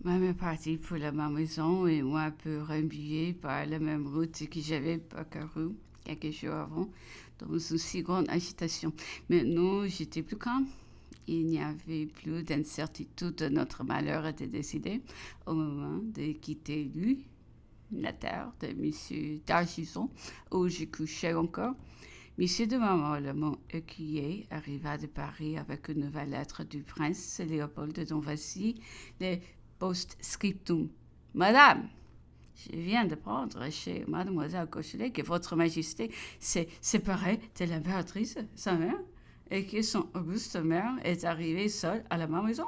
Maman est partie pour la maison et moi un peu remuée par la même route que j'avais parcourue quelques jours avant, dans une si grande agitation. Maintenant, j'étais plus calme. Il n'y avait plus d'incertitude. Notre malheur était décidé au moment de quitter lui, la terre de M. d'Argison, où je couchais encore. Monsieur de Marmol, mon écuyer, arriva de Paris avec une nouvelle lettre du prince Léopold. Dont voici le post-scriptum. Madame, je viens de prendre chez mademoiselle Cochelet que votre majesté s'est séparée de l'impératrice, sa mère, et que son auguste mère est arrivée seule à la maison.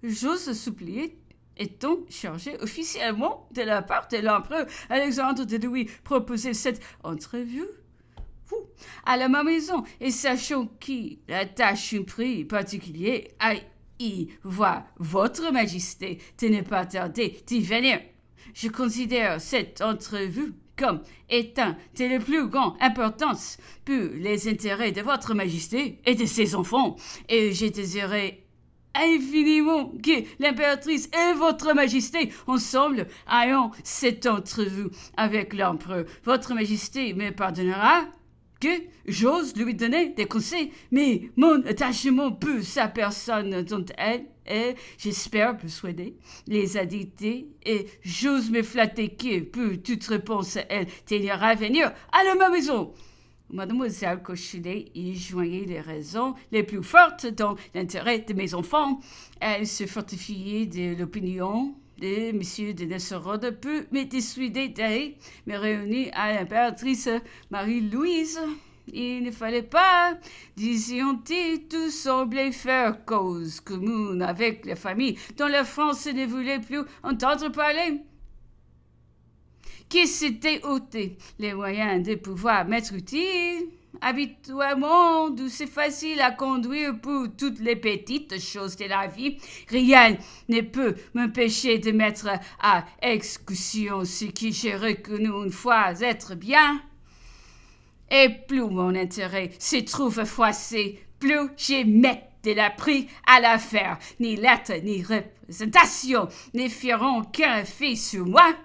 J'ose supplier est-on chargé officiellement de la part de l'empereur Alexandre de Louis proposer cette entrevue vous à la maison et sachant qu'il attache un prix particulier à y voir votre majesté de ne pas tarder d'y venir. Je considère cette entrevue comme étant de la plus grande importance pour les intérêts de votre majesté et de ses enfants, et j'ai désiré infiniment que l'impératrice et votre majesté ensemble ayons cette entrevue avec l'empereur. Votre majesté me pardonnera que j'ose lui donner des conseils, mais mon attachement pour sa personne dont elle est, j'espère, persuader les a dictés, et j'ose me flatter que, pour toute réponse, elle daignera venir à la maison. Mademoiselle Cochelet y joignait les raisons les plus fortes dans l'intérêt de mes enfants. Elle se fortifiait de l'opinion de M. de Nesserode pour me dissuader d'aller me réunir à l'impératrice Marie-Louise. Il ne fallait pas, disions-ils, tout semblait faire cause commune avec la famille dont la France ne voulait plus entendre parler, qui s'était ôté les moyens de pouvoir m'être utile. Habituellement, d'où c'est facile à conduire pour toutes les petites choses de la vie, rien ne peut m'empêcher de mettre à exécution ce que j'ai reconnu une fois être bien. Et plus mon intérêt se trouve froissé, plus je mets de la prix à l'affaire. Ni lettre, ni représentation ne feront qu'un effet sur moi.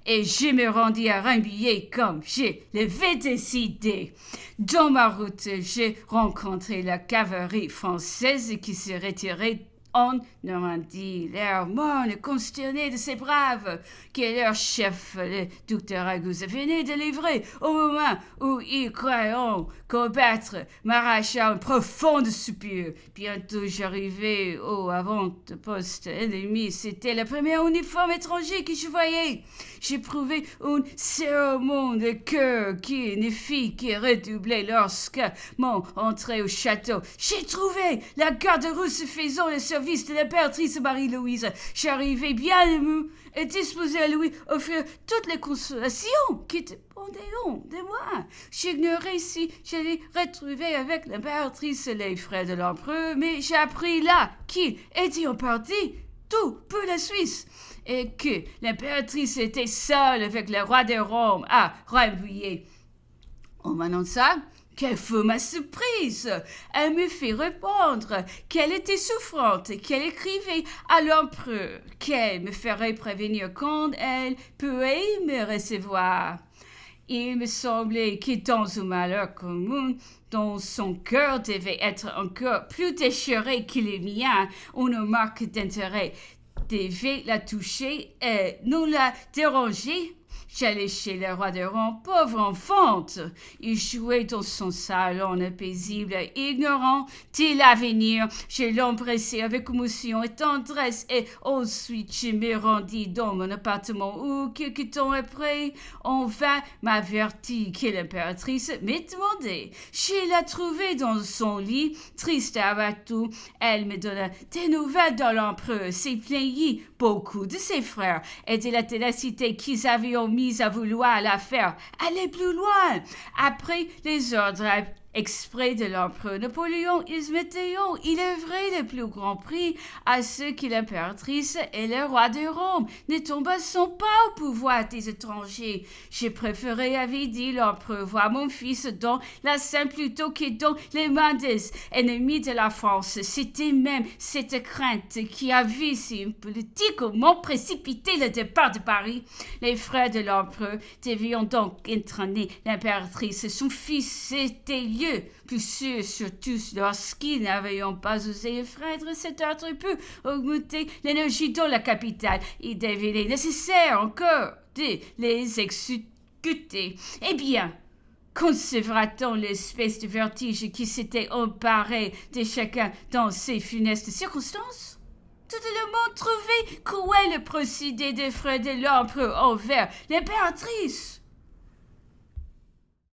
Et je me rendis à Rambouillet comme je l'avais décidé. Dans ma route, j'ai rencontré la cavalerie française qui s'est retirée en Normandie. L'air morne et consterné de ces braves que leur chef, le duc de Ragusa, venait de livrer au moment où ils croyaient combattre, m'arracha un profond soupir. Bientôt j'arrivai au avant-poste ennemi. C'était le premier uniforme étranger que je voyais. J'éprouvais un serrement de cœur qui ne fit que redoubler lorsque mon entrée au château. J'ai trouvé la garde russe faisant le service de l'impératrice Marie-Louise. J'arrivais bien ému et disposé à lui offrir toutes les consolations qui dépendaient de moi. J'ignorais si j'allais retrouver avec l'impératrice les frères de l'empereur, mais j'ai appris là qu'ils étaient en partie tout pour la Suisse, et que l'impératrice était seule avec le roi de Rome à Rambouillet. On m'annonça quelle fut ma surprise! Elle me fit répondre qu'elle était souffrante, qu'elle écrivait à l'empereur, qu'elle me ferait prévenir quand elle pourrait me recevoir. Il me semblait que dans un malheur commun, dont son cœur devait être encore plus déchiré que le mien, une marque d'intérêt devait la toucher et nous la déranger. J'allais chez le roi de Rome, pauvre enfante. Il jouait dans son salon paisible, ignorant de l'avenir. Je l'embrassai avec émotion et tendresse, et ensuite je me rendis dans mon appartement où, quelque temps après, on vint m'avertir que l'impératrice me demandait. Je la trouvai dans son lit, triste avec tout. Elle me donna des nouvelles de l'empereur, se plaignit beaucoup de ses frères et de la ténacité qu'ils avaient mis à vouloir la faire aller plus loin. Après les ordres exprès de l'empereur Napoléon Isméthéon, il œuvrait le plus grand prix à ce que l'impératrice et le roi de Rome ne tombassent pas au pouvoir des étrangers. J'ai préféré, avait dit l'empereur, voir mon fils dans la Seine plutôt que dans les mains des ennemis de la France. C'était même cette crainte qui avait si politiquement précipité le départ de Paris. Les frères de l'empereur devions donc entraîner l'impératrice et son fils. C'était plus sûr, surtout lorsqu'ils n'avaient pas osé effraître cet ordre pu augmenter l'énergie dans la capitale. Il devenait nécessaire encore de les exécuter. Eh bien, concevra-t-on l'espèce de vertige qui s'était emparé de chacun dans ces funestes circonstances? Tout le monde trouvait cruel le procédé des frères de l'empereur envers l'impératrice.